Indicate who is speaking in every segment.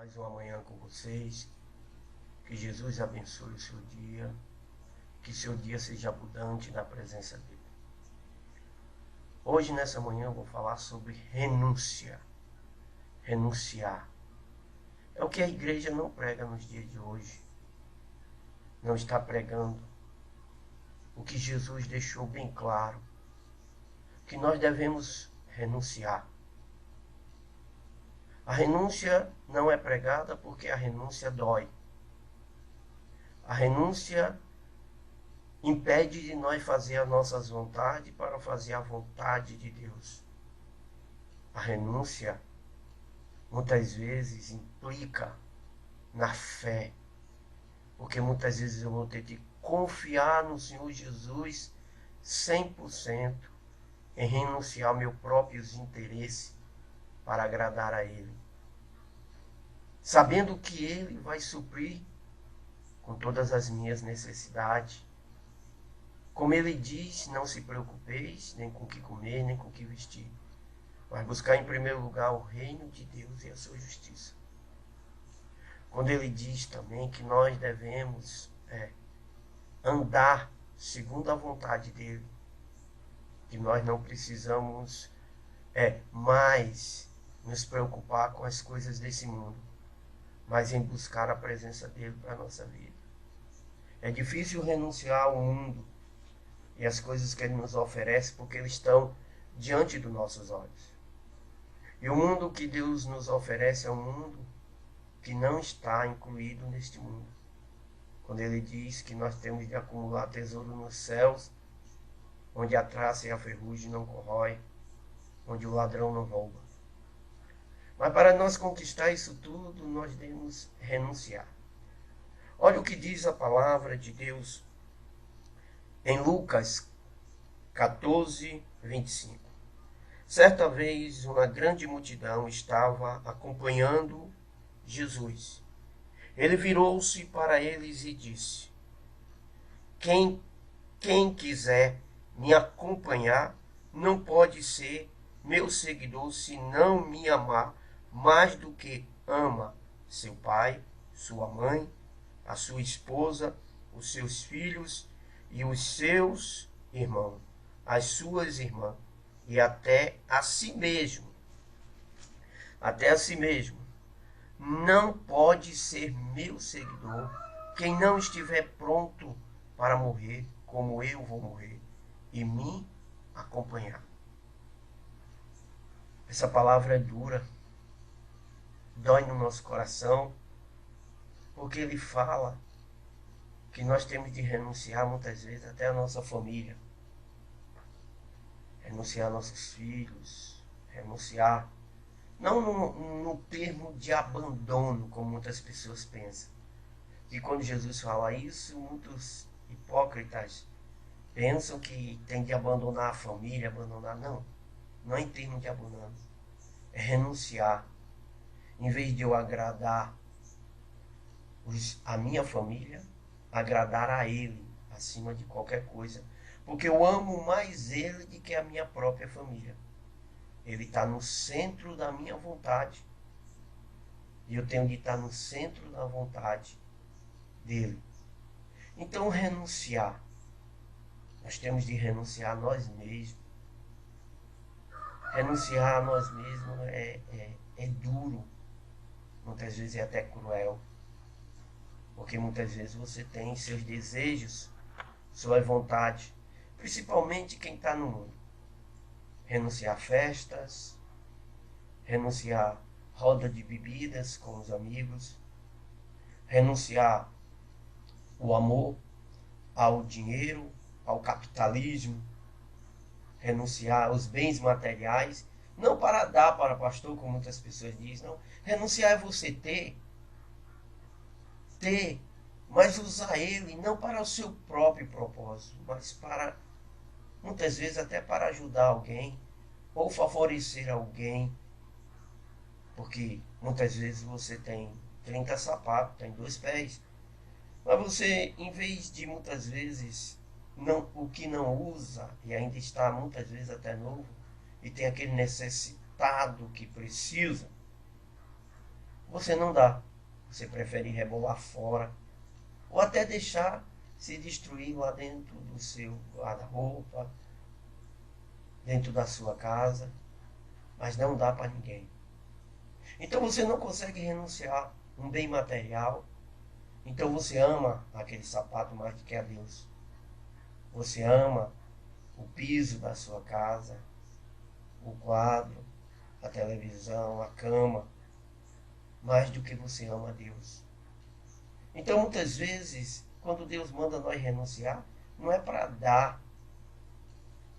Speaker 1: Mais uma manhã com vocês. Que Jesus abençoe o seu dia. Que seu dia seja abundante na presença dele. Hoje, nessa manhã, eu vou falar sobre renúncia. Renunciar. É o que a igreja não prega nos dias de hoje. Não está pregando o que Jesus deixou bem claro. Que nós devemos renunciar. A renúncia não é pregada porque a renúncia dói. A renúncia impede de nós fazer as nossas vontades para fazer a vontade de Deus. A renúncia muitas vezes implica na fé, porque muitas vezes eu vou ter que confiar no Senhor Jesus 100% em renunciar aos meus próprios interesses para agradar a Ele, sabendo que Ele vai suprir com todas as minhas necessidades. Como ele diz, não se preocupeis nem com o que comer, nem com o que vestir, mas buscar em primeiro lugar o reino de Deus e a sua justiça. Quando ele diz também que nós devemos andar segundo a vontade dele, que nós não precisamos mais nos preocupar com as coisas desse mundo, mas em buscar a presença dele para a nossa vida. É difícil renunciar ao mundo e as coisas que ele nos oferece, porque eles estão diante dos nossos olhos. E o mundo que Deus nos oferece é um mundo que não está incluído neste mundo. Quando ele diz que nós temos de acumular tesouro nos céus, onde a traça e a ferrugem não corrói, onde o ladrão não rouba. Mas para nós conquistar isso tudo, nós devemos renunciar. Olha o que diz a palavra de Deus em Lucas 14, 25. Certa vez, uma grande multidão estava acompanhando Jesus. Ele virou-se para eles e disse: Quem quiser me acompanhar não pode ser meu seguidor se não me amar mais do que ama seu pai, sua mãe, a sua esposa, os seus filhos e os seus irmãos, as suas irmãs, e até a si mesmo. Até a si mesmo. Não pode ser meu seguidor quem não estiver pronto para morrer como eu vou morrer e me acompanhar. Essa palavra é dura, dói no nosso coração, porque ele fala que nós temos de renunciar muitas vezes até a nossa família. Renunciar nossos filhos, renunciar, não no termo de abandono, como muitas pessoas pensam. E quando Jesus fala isso, muitos hipócritas pensam que tem de abandonar a família, abandonar. Não, não é em termos de abandono. É renunciar. Em vez de eu agradar a minha família, agradar a Ele acima de qualquer coisa. Porque eu amo mais Ele do que a minha própria família. Ele está no centro da minha vontade. E eu tenho de estar no centro da vontade dele. Então, renunciar. Nós temos de renunciar a nós mesmos. Renunciar a nós mesmos é duro. Muitas vezes é até cruel. Porque muitas vezes você tem seus desejos, sua vontade. Principalmente quem está no mundo. Renunciar a festas, renunciar a roda de bebidas com os amigos, renunciar o amor ao dinheiro, ao capitalismo, renunciar aos bens materiais, não para dar para pastor, como muitas pessoas dizem, não. Renunciar é você ter, mas usar ele não para o seu próprio propósito, mas para, muitas vezes até para ajudar alguém, ou favorecer alguém, porque muitas vezes você tem 30 sapatos, tem 2 pés, mas você, em vez de muitas vezes, o que não usa, e ainda está muitas vezes até novo, e tem aquele necessitado que precisa, você não dá. Você prefere rebolar fora, ou até deixar se destruir lá dentro do seu guarda-roupa, dentro da sua casa, mas não dá para ninguém. Então você não consegue renunciar a um bem material. Então você ama aquele sapato mais do que a Deus. Você ama o piso da sua casa, o quadro, a televisão, a cama, mais do que você ama a Deus. Então muitas vezes, quando Deus manda nós renunciar, não é para dar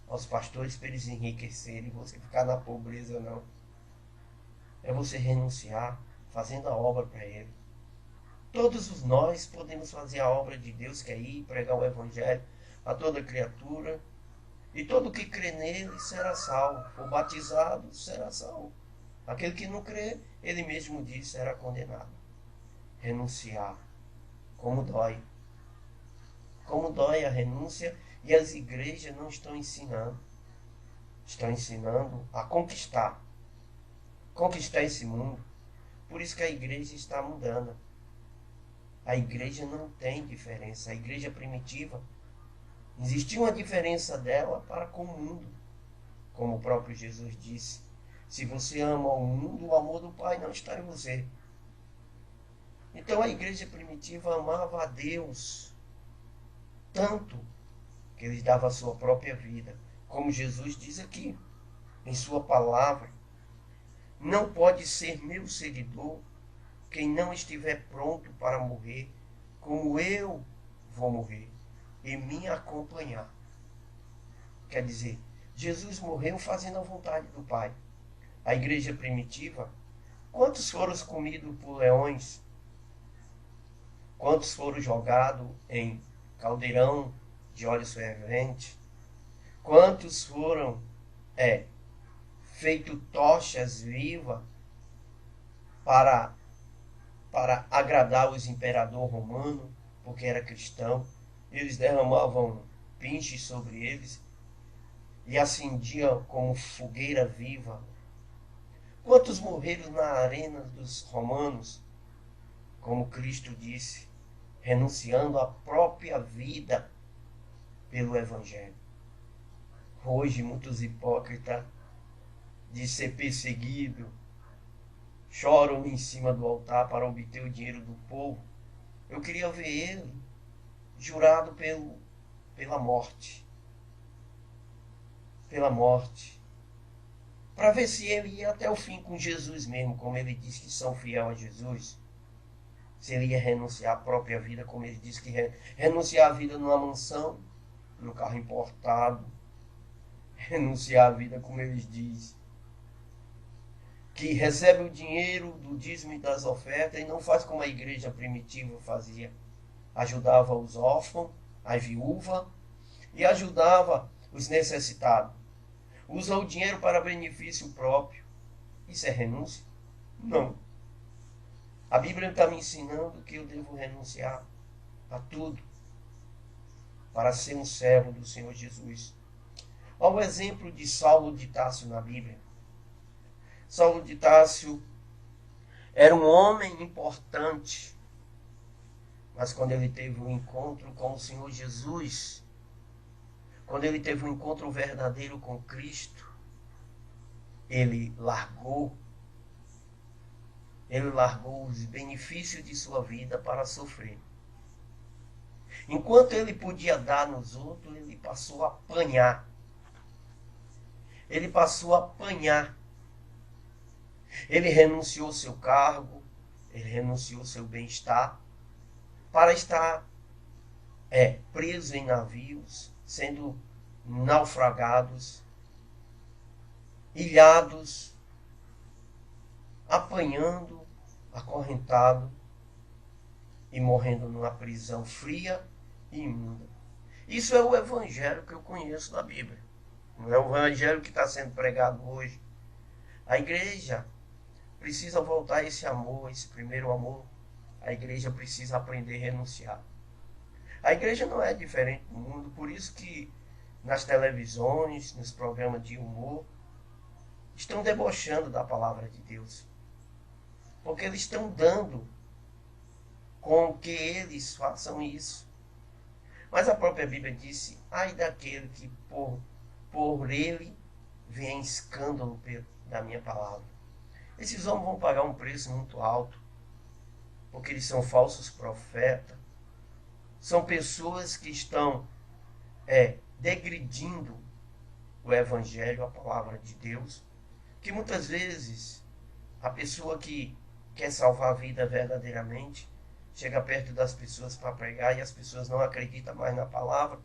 Speaker 1: aos pastores para eles enriquecerem e você ficar na pobreza, não. É você renunciar, fazendo a obra para Ele. Todos nós podemos fazer a obra de Deus, que é ir pregar o Evangelho a toda criatura, e todo que crê nele será salvo. For batizado, será salvo. Aquele que não crê, ele mesmo diz, será condenado. Renunciar. Como dói. Como dói a renúncia, e as igrejas não estão ensinando. Estão ensinando a conquistar. Conquistar esse mundo. Por isso que a igreja está mudando. A igreja não tem diferença. A igreja primitiva, existia uma diferença dela para com o mundo. Como o próprio Jesus disse, se você ama o mundo, o amor do Pai não está em você. Então a igreja primitiva amava a Deus tanto que ele dava a sua própria vida. Como Jesus diz aqui, em sua palavra, não pode ser meu seguidor quem não estiver pronto para morrer, como eu vou morrer, e me acompanhar. Quer dizer, Jesus morreu fazendo a vontade do Pai. A igreja primitiva, quantos foram comidos por leões? Quantos foram jogados em caldeirão de óleo fervente? Quantos foram feito tochas vivas para agradar os imperador romano, porque era cristão? Eles derramavam pinches sobre eles e acendiam como fogueira viva. Quantos morreram na arena dos romanos, como Cristo disse, renunciando à própria vida pelo Evangelho? Hoje, muitos hipócritas de ser perseguido choram em cima do altar para obter o dinheiro do povo. Eu queria ver ele jurado pela morte. Pela morte. Para ver se ele ia até o fim com Jesus mesmo, como ele diz que são fiel a Jesus. Se ele ia renunciar à própria vida, como ele diz que renunciar à vida numa mansão, no carro importado. Renunciar à vida, como eles dizem, que recebe o dinheiro do dízimo e das ofertas e não faz como a igreja primitiva fazia. Ajudava os órfãos, a viúva, e ajudava os necessitados. Usa o dinheiro para benefício próprio. Isso é renúncia? Não. A Bíblia está me ensinando que eu devo renunciar a tudo para ser um servo do Senhor Jesus. Olha o exemplo de Saulo de Tarso na Bíblia. Saulo de Tarso era um homem importante, mas quando ele teve um encontro com o Senhor Jesus, quando ele teve um encontro verdadeiro com Cristo, ele largou os benefícios de sua vida para sofrer. Enquanto ele podia dar nos outros, ele passou a apanhar. Ele passou a apanhar. Ele renunciou ao seu cargo, ele renunciou ao seu bem-estar para estar preso em navios, sendo naufragados, ilhados, apanhando, acorrentado e morrendo numa prisão fria e imunda. Isso é o evangelho que eu conheço da Bíblia. Não é o evangelho que está sendo pregado hoje. A igreja precisa voltar a esse amor, esse primeiro amor. A igreja precisa aprender a renunciar. A igreja não é diferente do mundo, por isso que nas televisões, nos programas de humor, estão debochando da palavra de Deus. porque eles estão dando com que eles façam isso. Mas a própria Bíblia disse: ai daquele que por ele vem escândalo da minha palavra. Esses homens vão pagar um preço muito alto, porque eles são falsos profetas, são pessoas que estão degredindo o Evangelho, a palavra de Deus, que muitas vezes a pessoa que quer salvar a vida verdadeiramente chega perto das pessoas para pregar e as pessoas não acreditam mais na palavra,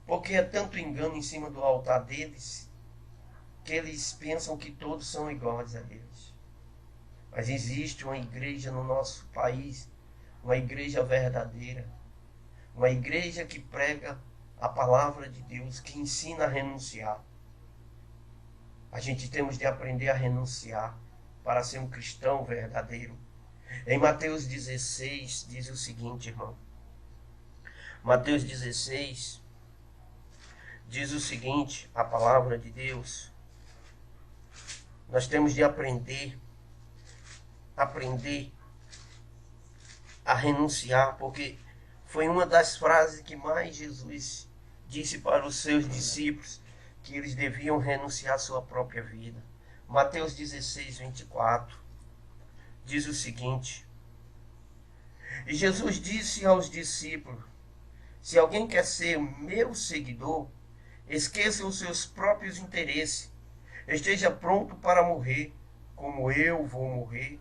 Speaker 1: porque é tanto engano em cima do altar deles que eles pensam que todos são iguais a eles. Mas existe uma igreja no nosso país, uma igreja verdadeira, uma igreja que prega a palavra de Deus, que ensina a renunciar. A gente temos de aprender a renunciar para ser um cristão verdadeiro. Em Mateus 16 diz o seguinte, irmão. Mateus 16 diz o seguinte, a palavra de Deus. Nós temos de aprender a renunciar, porque foi uma das frases que mais Jesus disse para os seus discípulos, que eles deviam renunciar à sua própria vida. Mateus 16, 24 diz o seguinte: e Jesus disse aos discípulos: se alguém quer ser meu seguidor, esqueça os seus próprios interesses, esteja pronto para morrer, como eu vou morrer,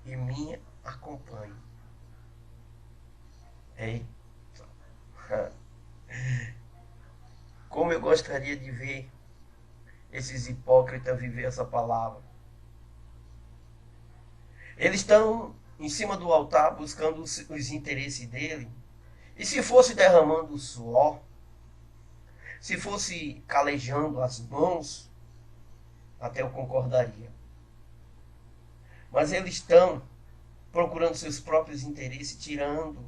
Speaker 1: e me acompanhe. Eita. Como eu gostaria de ver esses hipócritas viver essa palavra. Eles estão em cima do altar buscando os interesses dele. E se fosse derramando o suor, se fosse calejando as mãos, até eu concordaria. Mas eles estão procurando seus próprios interesses, tirando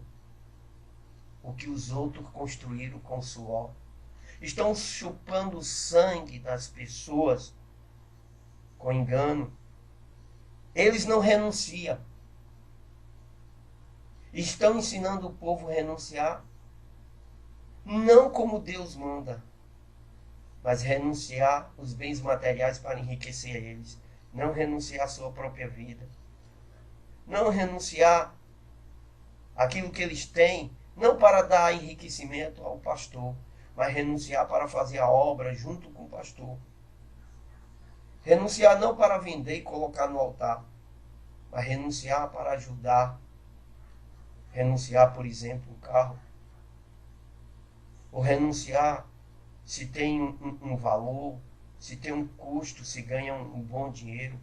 Speaker 1: o que os outros construíram com suor. Estão chupando o sangue das pessoas com engano. Eles não renunciam. Estão ensinando o povo a renunciar, não como Deus manda, mas renunciar os bens materiais para enriquecer eles. Não renunciar à sua própria vida. Não renunciar aquilo que eles têm, não para dar enriquecimento ao pastor, mas renunciar para fazer a obra junto com o pastor. Renunciar não para vender e colocar no altar, mas renunciar para ajudar. Renunciar, por exemplo, um carro. Ou renunciar se tem um valor, se tem um custo, se ganha um bom dinheiro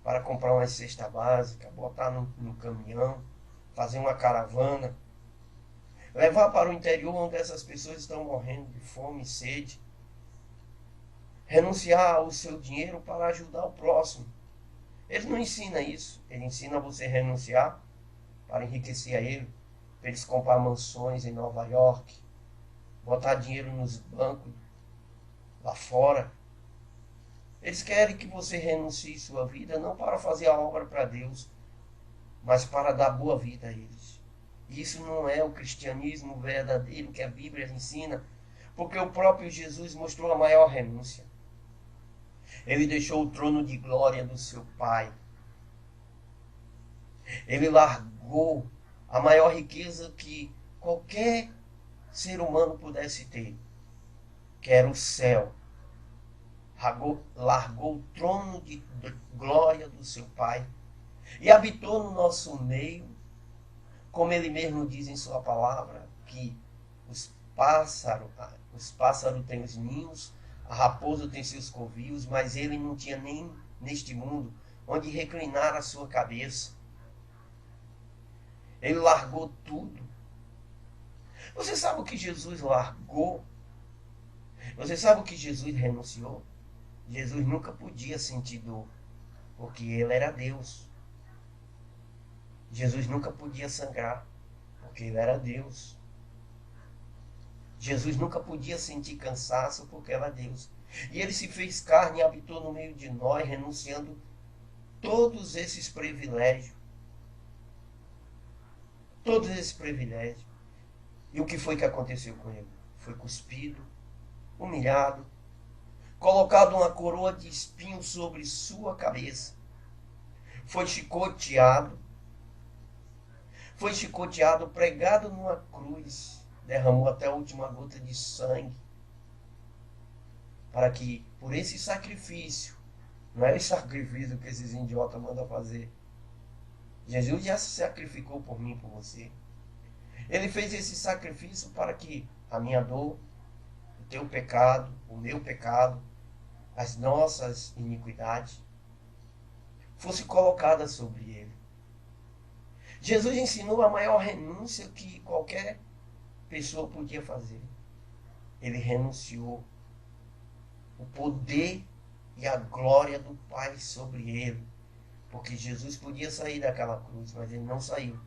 Speaker 1: para comprar uma cesta básica, botar no caminhão, fazer uma caravana, levar para o interior onde essas pessoas estão morrendo de fome e sede. Renunciar ao seu dinheiro para ajudar o próximo. Ele não ensina isso. Ele ensina você a renunciar para enriquecer a ele, para eles comprar mansões em Nova York, botar dinheiro nos bancos lá fora. Eles querem que você renuncie sua vida não para fazer a obra para Deus, mas para dar boa vida a eles. Isso não é o cristianismo verdadeiro que a Bíblia ensina, porque o próprio Jesus mostrou a maior renúncia. Ele deixou o trono de glória do seu Pai. Ele largou a maior riqueza que qualquer ser humano pudesse ter, que era o céu. Largou o trono de glória do seu Pai e habitou no nosso meio, como ele mesmo diz em sua palavra, que os pássaros têm os ninhos, a raposa tem seus covios, mas ele não tinha nem neste mundo onde reclinar a sua cabeça. Ele largou tudo. Você sabe o que Jesus largou? Você sabe o que Jesus renunciou? Jesus nunca podia sentir dor, porque ele era Deus. Jesus nunca podia sangrar, porque ele era Deus. Jesus nunca podia sentir cansaço, porque era Deus. E ele se fez carne e habitou no meio de nós, renunciando todos esses privilégios. Todos esses privilégios. E o que foi que aconteceu com ele? Foi cuspido, humilhado, colocado uma coroa de espinhos sobre sua cabeça. Foi chicoteado, pregado numa cruz, derramou até a última gota de sangue, para que, por esse sacrifício, não é o sacrifício que esses idiotas mandam fazer. Jesus já se sacrificou por mim, por você. Ele fez esse sacrifício para que a minha dor, o teu pecado, o meu pecado, as nossas iniquidades, fosse colocada sobre ele. Jesus ensinou a maior renúncia que qualquer pessoa podia fazer. Ele renunciou o poder e a glória do Pai sobre ele. Porque Jesus podia sair daquela cruz, mas ele não saiu.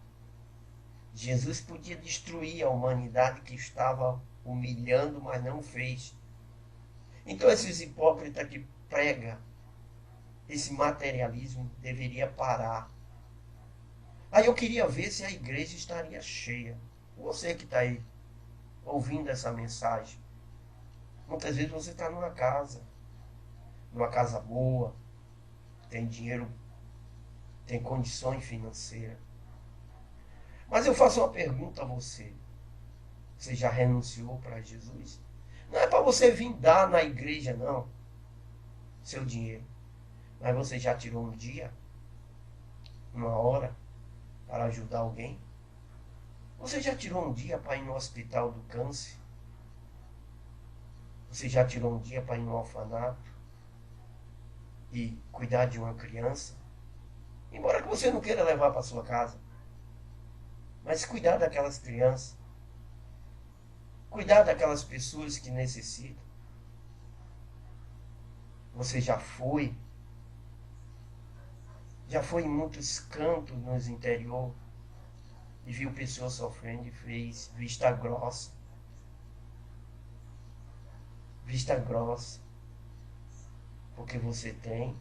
Speaker 1: Jesus podia destruir a humanidade que estava humilhando, mas não fez. Então esses hipócritas que pregam esse materialismo deveria parar. Aí eu queria ver se a igreja estaria cheia. Você que está aí ouvindo essa mensagem. Muitas vezes você está numa casa boa, tem dinheiro, tem condições financeiras. Mas eu faço uma pergunta a você. Você já renunciou para Jesus? Não é para você vir dar na igreja, não, seu dinheiro. Mas você já tirou um dia, uma hora, para ajudar alguém? Você já tirou um dia para ir no hospital do câncer? Você já tirou um dia para ir no orfanato e cuidar de uma criança? Embora que você não queira levar para sua casa. Mas cuidar daquelas crianças. Cuidar daquelas pessoas que necessitam. Você já foi em muitos campos nos interior e viu pessoas sofrendo e fez vista grossa. Vista grossa. Porque você tem,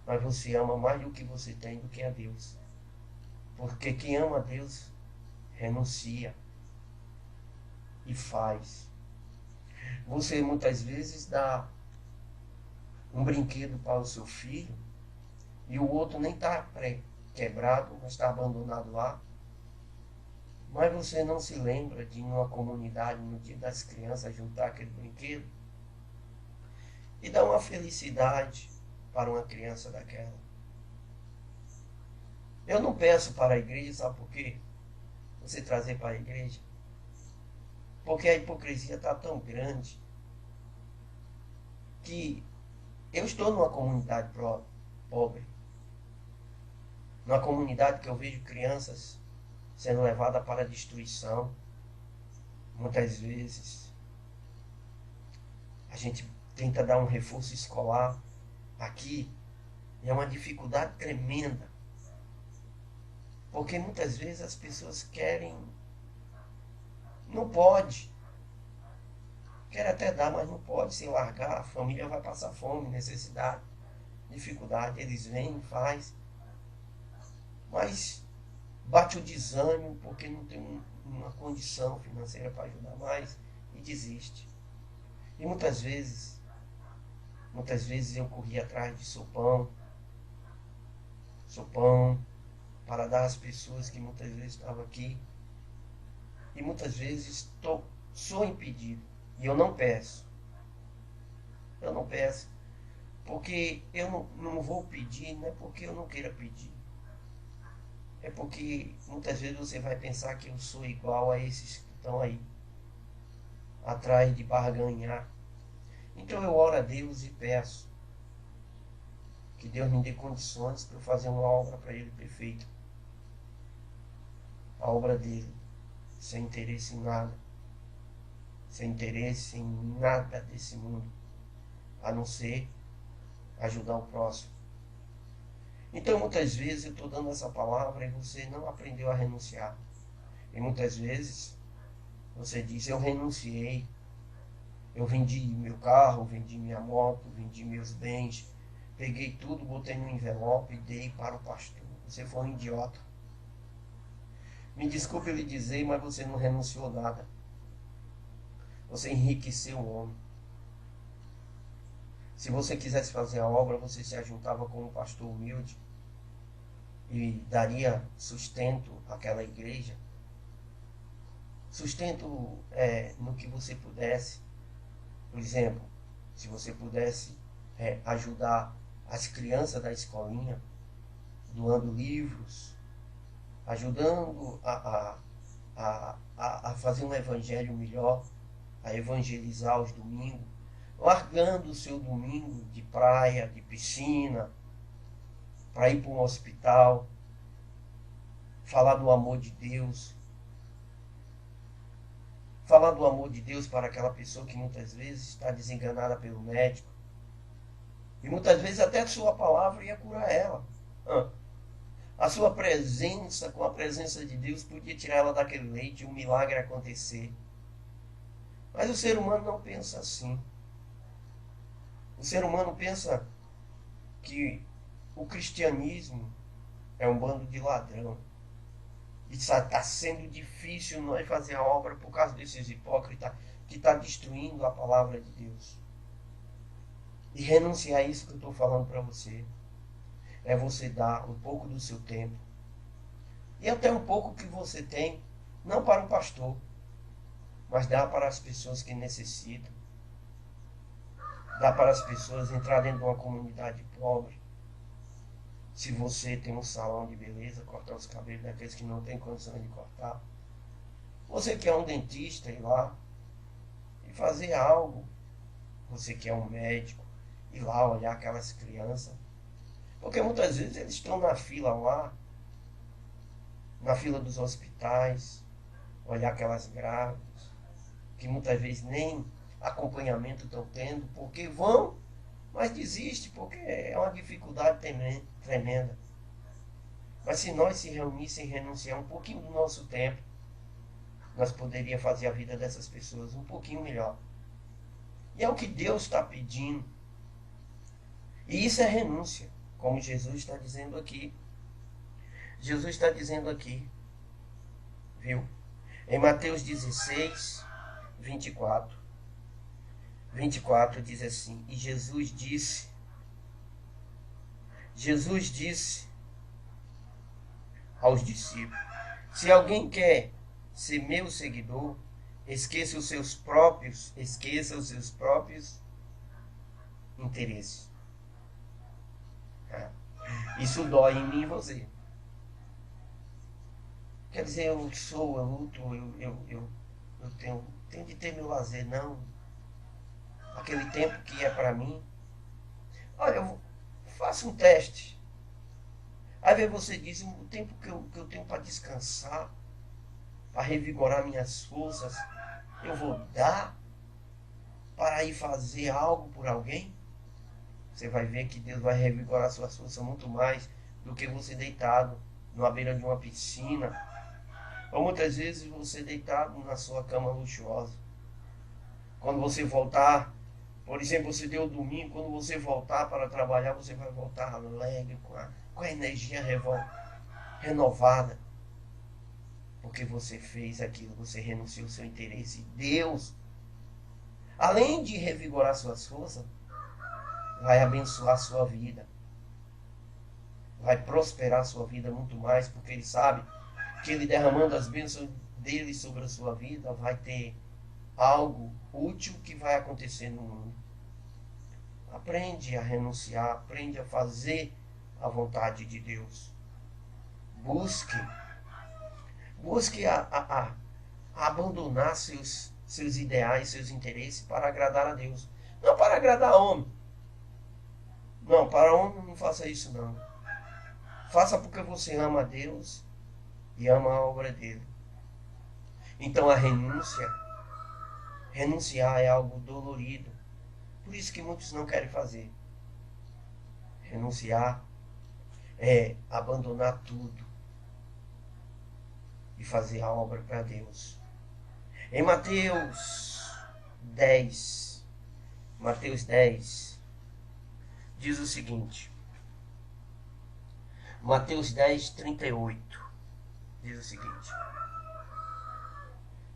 Speaker 1: mas você ama mais do que você tem do que a Deus. Porque quem ama a Deus renuncia e faz. Você muitas vezes dá um brinquedo para o seu filho e o outro nem está quebrado, mas está abandonado lá. Mas você não se lembra de ir numa comunidade no dia das crianças juntar aquele brinquedo e dar uma felicidade para uma criança daquela. Eu não peço para a igreja, sabe por quê? Você trazer para a igreja. Porque a hipocrisia está tão grande que eu estou numa comunidade pobre. Numa comunidade que eu vejo crianças sendo levadas para a destruição. Muitas vezes a gente tenta dar um reforço escolar aqui. E é uma dificuldade tremenda. Porque muitas vezes as pessoas querem, não pode. Quer até dar, mas não pode se largar. A família vai passar fome, necessidade, dificuldade. Eles vêm, faz. Mas bate o desânimo porque não tem uma condição financeira para ajudar mais e desiste. E muitas vezes eu corri atrás de sopão para dar às pessoas que muitas vezes estavam aqui. E muitas vezes sou impedido. E eu não peço. Porque eu não vou pedir, não é porque eu não queira pedir. É porque muitas vezes você vai pensar que eu sou igual a esses que estão aí, atrás de barganhar. Então eu oro a Deus e peço que Deus me dê condições para eu fazer uma obra para Ele perfeita. A obra dele, sem interesse em nada. Sem interesse em nada desse mundo, a não ser ajudar o próximo. Então muitas vezes eu estou dando essa palavra e você não aprendeu a renunciar. E muitas vezes você diz, eu renunciei, eu vendi meu carro, vendi minha moto, vendi meus bens, peguei tudo, botei no envelope e dei para o pastor. Você foi um idiota. Me desculpe lhe dizer, mas você não renunciou nada. Você enriqueceu o homem. Se você quisesse fazer a obra, você se ajuntava com um pastor humilde e daria sustento àquela igreja. Sustento no que você pudesse. Por exemplo, se você pudesse ajudar as crianças da escolinha, doando livros, ajudando a fazer um evangelho melhor, a evangelizar aos domingos, largando o seu domingo de praia, de piscina, para ir para um hospital, falar do amor de Deus. Falar do amor de Deus para aquela pessoa que muitas vezes está desenganada pelo médico. E muitas vezes até a sua palavra ia curar ela. A sua presença, com a presença de Deus, podia tirar ela daquele leite e um milagre acontecer. Mas o ser humano não pensa assim. O ser humano pensa que o cristianismo é um bando de ladrão. E está sendo difícil nós fazer a obra por causa desses hipócritas que está destruindo a palavra de Deus. E renunciar a isso que eu estou falando para você é você dar um pouco do seu tempo e até um pouco que você tem, não para o pastor, mas dá para as pessoas que necessitam. Dá para as pessoas entrar dentro de uma comunidade pobre. Se você tem um salão de beleza, cortar os cabelos daqueles que não têm condição de cortar. Você que é um dentista, ir lá e fazer algo. Você que é um médico, ir lá olhar aquelas crianças. Porque muitas vezes eles estão na fila lá, na fila dos hospitais, olhar aquelas grávidas, que muitas vezes nem acompanhamento estão tendo, porque vão, mas desiste, porque é uma dificuldade tremenda. Mas se nós se reunissem e renunciar um pouquinho do nosso tempo, nós poderíamos fazer a vida dessas pessoas um pouquinho melhor. E é o que Deus está pedindo. E isso é renúncia, como Jesus está dizendo aqui. Jesus está dizendo aqui, viu? Em Mateus 16, 24 diz assim: e Jesus disse aos discípulos: se alguém quer ser meu seguidor, esqueça os seus próprios interesses. Isso dói em mim e você. Quer dizer, eu luto, eu tenho de ter meu lazer, não. Aquele tempo que é para mim. Olha, eu faço um teste. Aí você diz, o tempo que eu tenho para descansar, para revigorar minhas forças, eu vou dar para ir fazer algo por alguém? Você vai ver que Deus vai revigorar suas forças muito mais do que você deitado na beira de uma piscina. Ou muitas vezes você deitado na sua cama luxuosa. Quando você voltar, por exemplo, você deu domingo, quando você voltar para trabalhar, você vai voltar alegre, com a energia renovada. Porque você fez aquilo, você renunciou ao seu interesse. Deus, além de revigorar suas forças, vai abençoar a sua vida. Vai prosperar a sua vida muito mais, porque Ele sabe que Ele derramando as bênçãos dele sobre a sua vida, vai ter algo útil que vai acontecer no mundo. Aprende a renunciar, aprende a fazer a vontade de Deus. Busque a abandonar seus ideais, seus interesses para agradar a Deus. Não para agradar a homem. Não, para homem não faça isso não. Faça porque você ama a Deus e ama a obra dele. Então a renunciar é algo dolorido. Por isso que muitos não querem fazer. Renunciar é abandonar tudo e fazer a obra para Deus. Em Mateus 10, diz o seguinte, Mateus 10, 38, diz o seguinte: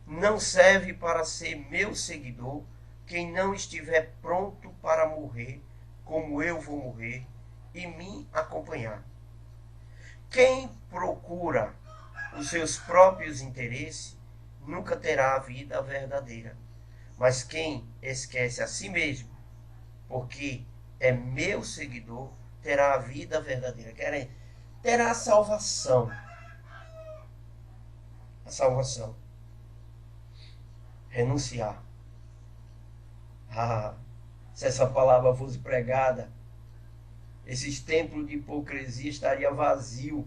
Speaker 1: não serve para ser meu seguidor quem não estiver pronto para morrer, como eu vou morrer, e me acompanhar. Quem procura os seus próprios interesses nunca terá a vida verdadeira. Mas quem esquece a si mesmo, porque é meu seguidor, terá a vida verdadeira. Terá a salvação. A salvação. Renunciar. Ah, se essa palavra fosse pregada, esses templos de hipocrisia estaria vazio.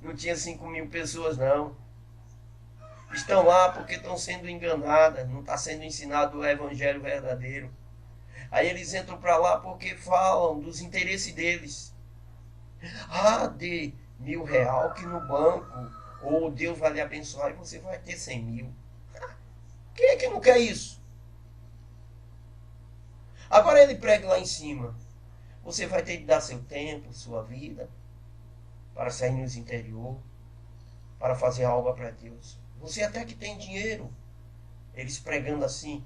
Speaker 1: Não tinha 5.000 pessoas, não. Estão lá porque estão sendo enganadas, não está sendo ensinado o evangelho verdadeiro. Aí eles entram para lá porque falam dos interesses deles. Ah, dê R$ 1.000 que no banco, ou Deus vai lhe abençoar e você vai ter 100.000. Quem é que não quer isso? Agora ele prega lá em cima. Você vai ter que dar seu tempo, sua vida, para sair nos interior, para fazer a obra para Deus. Você até que tem dinheiro, eles pregando assim.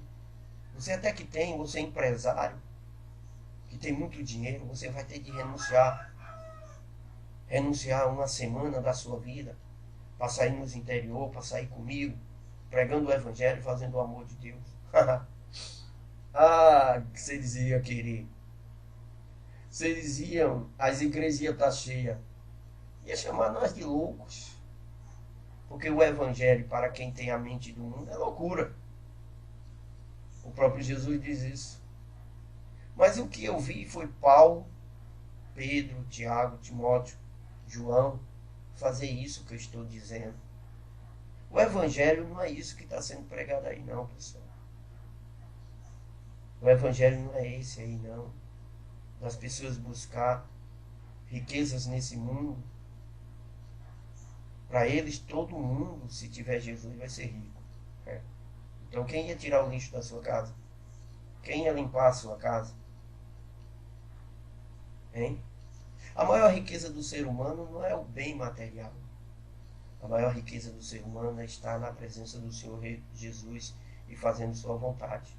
Speaker 1: Você até que tem, você é empresário, que tem muito dinheiro, você vai ter que renunciar. Renunciar uma semana da sua vida, para sair nos interior, para sair comigo, pregando o evangelho, fazendo o amor de Deus. Ah, que vocês iam querer. Vocês iam, as igrejas iam estar cheias. Ia chamar nós de loucos. Porque o evangelho, para quem tem a mente do mundo, é loucura. O próprio Jesus diz isso. Mas o que eu vi foi Paulo, Pedro, Tiago, Timóteo, João fazer isso que eu estou dizendo. O evangelho não é isso que está sendo pregado aí não, pessoal. O evangelho não é esse aí não. Das pessoas buscar riquezas nesse mundo. Para eles, todo mundo, se tiver Jesus, vai ser rico. Então quem ia tirar o lixo da sua casa? Quem ia limpar a sua casa? Hein? A maior riqueza do ser humano não é o bem material. A maior riqueza do ser humano é estar na presença do Senhor Jesus e fazendo sua vontade.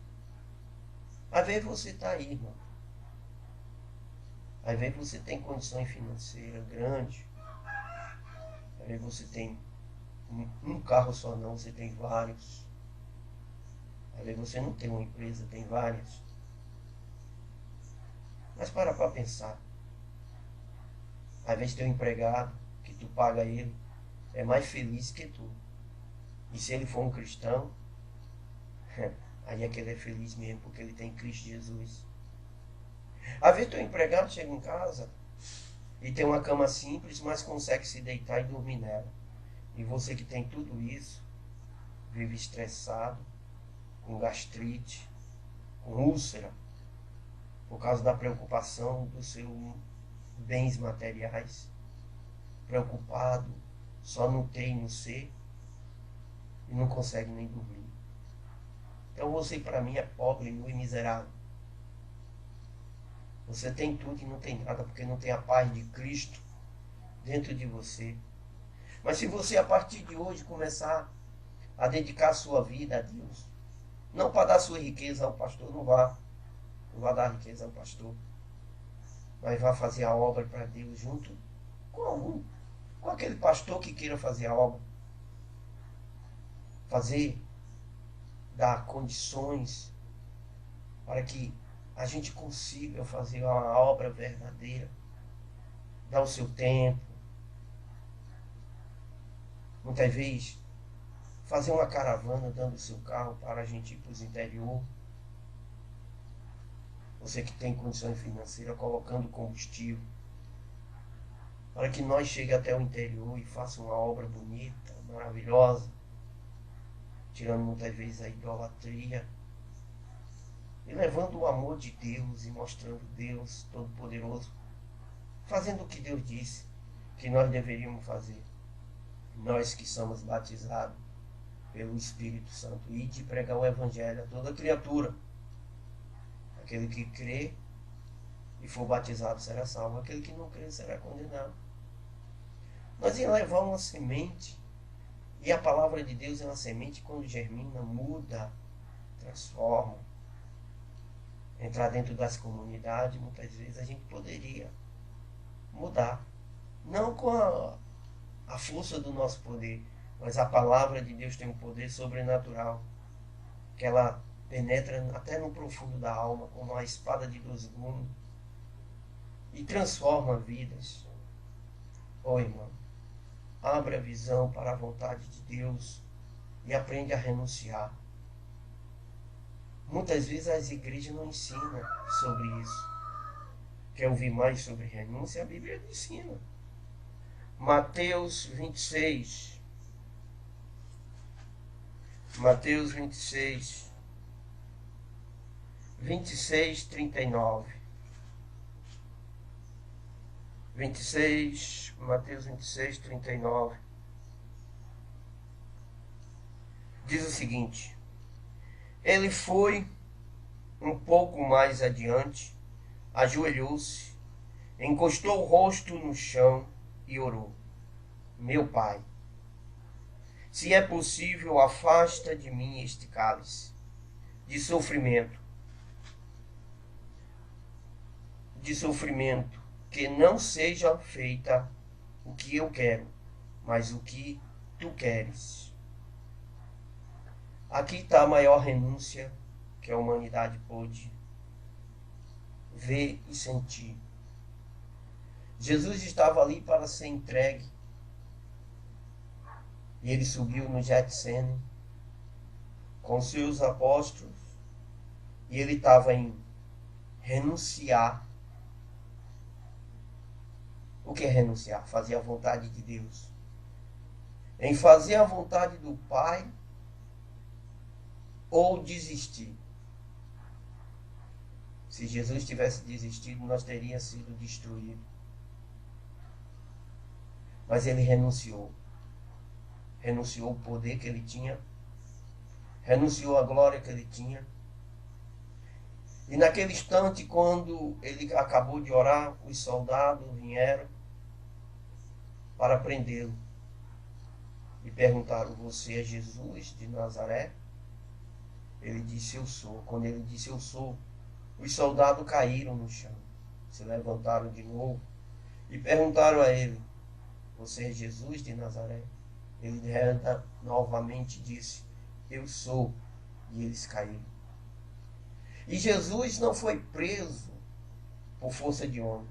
Speaker 1: Às vezes você está aí, irmão. Às vezes você tem condições financeiras grandes. Às vezes você tem um carro só não, você tem vários. Às vezes você não tem uma empresa, tem várias. Mas para pensar. Às vezes teu empregado, que tu paga ele, é mais feliz que tu. E se ele for um cristão, aí é que ele é feliz mesmo, porque ele tem Cristo Jesus. Às vezes teu empregado chega em casa e tem uma cama simples, mas consegue se deitar e dormir nela. E você que tem tudo isso, vive estressado, com gastrite, com úlcera, por causa da preocupação dos seus bens materiais, preocupado só no ter e no ser, e não consegue nem dormir. Então você para mim é pobre, nu e miserável. Você tem tudo e não tem nada, porque não tem a paz de Cristo dentro de você. Mas se você a partir de hoje começar a dedicar a sua vida a Deus, não para dar sua riqueza ao pastor, não vá dar riqueza ao pastor, mas vá fazer a obra para Deus junto com aquele pastor que queira fazer a obra. Dar condições para que a gente consiga fazer uma obra verdadeira. Dar o seu tempo. Muitas vezes, fazer uma caravana dando o seu carro para a gente ir para os interior. Você que tem condições financeiras, colocando combustível. Para que nós cheguemos até o interior e faça uma obra bonita, maravilhosa. Tirando muitas vezes a idolatria. E levando o amor de Deus e mostrando Deus Todo-Poderoso. Fazendo o que Deus disse que nós deveríamos fazer. Nós que somos batizados pelo Espírito Santo. E de pregar o Evangelho a toda criatura. Aquele que crê e for batizado será salvo. Aquele que não crer será condenado. Nós íamos levar uma semente, e a palavra de Deus é uma semente, quando germina, muda, transforma. Entrar dentro das comunidades, muitas vezes a gente poderia mudar. Não com a força do nosso poder, mas a palavra de Deus tem um poder sobrenatural, que ela penetra até no profundo da alma, como uma espada de 2 gumes, e transforma vidas. Ô irmão, abre a visão para a vontade de Deus e aprende a renunciar. Muitas vezes as igrejas não ensinam sobre isso. Quer ouvir mais sobre renúncia? A Bíblia ensina. Mateus 26. Mateus 26. 26, 39. 26, Mateus 26, 39. Diz o seguinte: ele foi um pouco mais adiante, ajoelhou-se, encostou o rosto no chão e orou: meu Pai, se é possível, afasta de mim este cálice de sofrimento, que não seja feita o que eu quero, mas o que tu queres. Aqui está a maior renúncia que a humanidade pôde ver e sentir. Jesus estava ali para ser entregue, e ele subiu no Getsêmen com seus apóstolos, e ele estava em renunciar. O que é renunciar? Fazer a vontade de Deus. Em fazer a vontade do Pai ou desistir. Se Jesus tivesse desistido, nós teríamos sido destruídos. Mas ele renunciou. Renunciou o poder que ele tinha. Renunciou a glória que ele tinha. E naquele instante, quando ele acabou de orar, os soldados vieram para prendê-lo. E perguntaram: você é Jesus de Nazaré? Ele disse: eu sou. Quando ele disse: eu sou, os soldados caíram no chão. Se levantaram de novo e perguntaram a ele: você é Jesus de Nazaré? Ele novamente disse: eu sou. E eles caíram. E Jesus não foi preso por força de homem.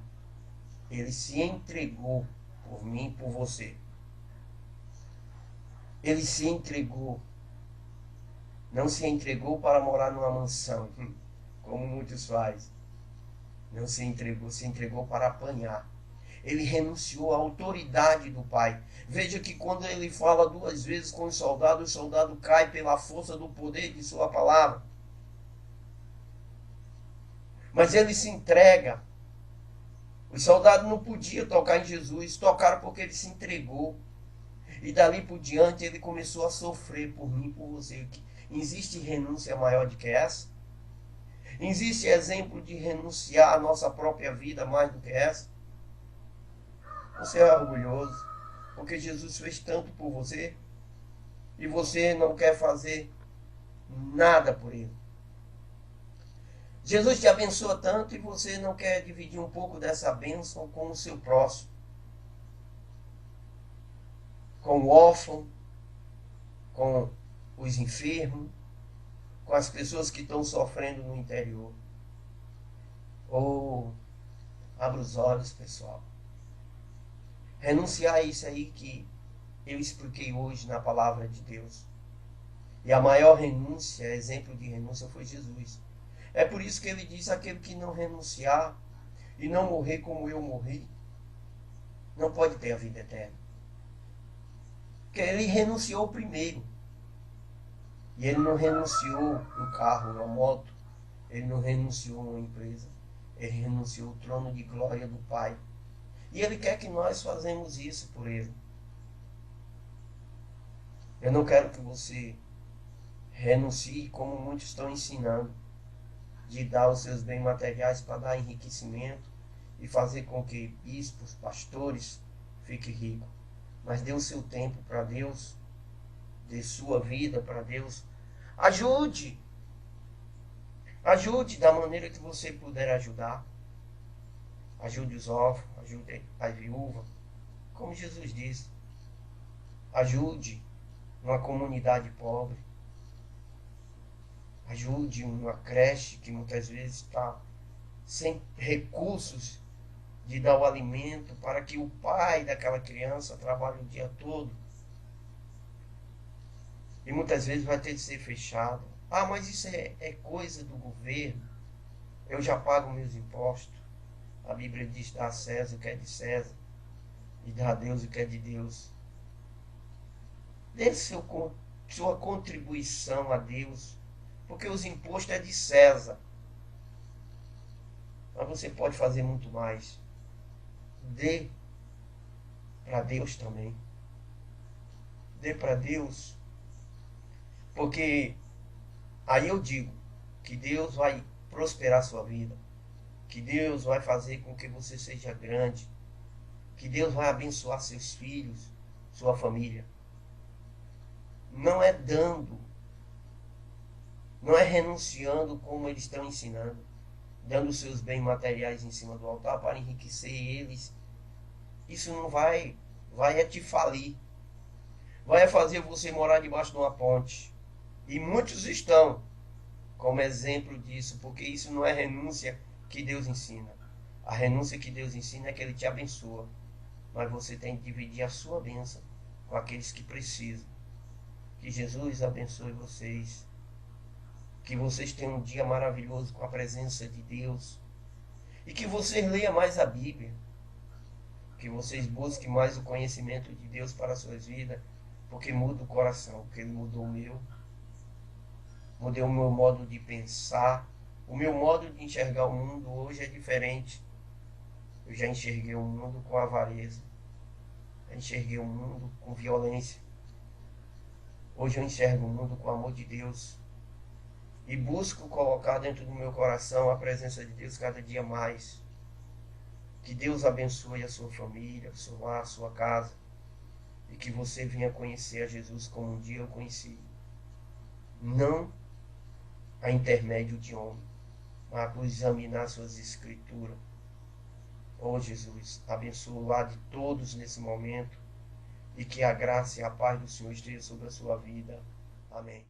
Speaker 1: Ele se entregou por mim e por você. Ele se entregou. Não se entregou para morar numa mansão, como muitos fazem. Não se entregou para apanhar. Ele renunciou à autoridade do Pai. Veja que quando ele fala 2 vezes com o soldado cai pela força do poder de sua palavra. Mas ele se entrega. Os soldados não podiam tocar em Jesus, tocaram porque ele se entregou. E dali por diante ele começou a sofrer por mim e por você. Existe renúncia maior do que essa? Existe exemplo de renunciar à nossa própria vida mais do que essa? Você é orgulhoso porque Jesus fez tanto por você e você não quer fazer nada por ele. Jesus te abençoa tanto e você não quer dividir um pouco dessa bênção com o seu próximo, com o órfão, com os enfermos, com as pessoas que estão sofrendo no interior. Abra os olhos, pessoal. Renunciar a isso aí que eu expliquei hoje na palavra de Deus. E a maior renúncia, exemplo de renúncia, foi Jesus. É por isso que ele diz: aquele que não renunciar e não morrer como eu morri, não pode ter a vida eterna. Porque ele renunciou primeiro. E ele não renunciou um carro, uma moto. Ele não renunciou uma empresa. Ele renunciou o trono de glória do Pai. E ele quer que nós façamos isso por ele. Eu não quero que você renuncie como muitos estão ensinando. de dar os seus bens materiais para dar enriquecimento e fazer com que bispos, pastores fiquem ricos. Mas dê o seu tempo para Deus, dê sua vida para Deus. Ajude. Ajude da maneira que você puder ajudar. Ajude os órfãos, ajude a viúva. Como Jesus disse, ajude uma comunidade pobre. Ajude uma creche que muitas vezes está sem recursos de dar o alimento para que o pai daquela criança trabalhe o dia todo. E muitas vezes vai ter de ser fechado. Ah, mas isso é coisa do governo. Eu já pago meus impostos. A Bíblia diz: dá a César o que é de César e dá a Deus o que é de Deus. Dê sua contribuição a Deus, porque os impostos é de César. Mas você pode fazer muito mais. Dê para Deus também. Dê para Deus. Porque aí eu digo que Deus vai prosperar a sua vida. Que Deus vai fazer com que você seja grande. Que Deus vai abençoar seus filhos, sua família. Não é dando. Não é renunciando como eles estão ensinando. Dando seus bens materiais em cima do altar para enriquecer eles. Isso não vai te falir. Vai fazer você morar debaixo de uma ponte. E muitos estão como exemplo disso, porque isso não é renúncia que Deus ensina. A renúncia que Deus ensina é que Ele te abençoa. Mas você tem que dividir a sua bênção com aqueles que precisam. Que Jesus abençoe vocês. Que vocês tenham um dia maravilhoso com a presença de Deus. E que vocês leiam mais a Bíblia. Que vocês busquem mais o conhecimento de Deus para as suas vidas. Porque muda o coração. Porque Ele mudou o meu. Mudei o meu modo de pensar. O meu modo de enxergar o mundo hoje é diferente. Eu já enxerguei o mundo com avareza. Já enxerguei o mundo com violência. Hoje eu enxergo o mundo com o amor de Deus. E busco colocar dentro do meu coração a presença de Deus cada dia mais. Que Deus abençoe a sua família, o seu lar, a sua casa. E que você venha conhecer a Jesus como um dia eu conheci. Não a intermédio de homem, mas por examinar suas escrituras. Oh Jesus, abençoa o lar de todos nesse momento. E que a graça e a paz do Senhor esteja sobre a sua vida. Amém.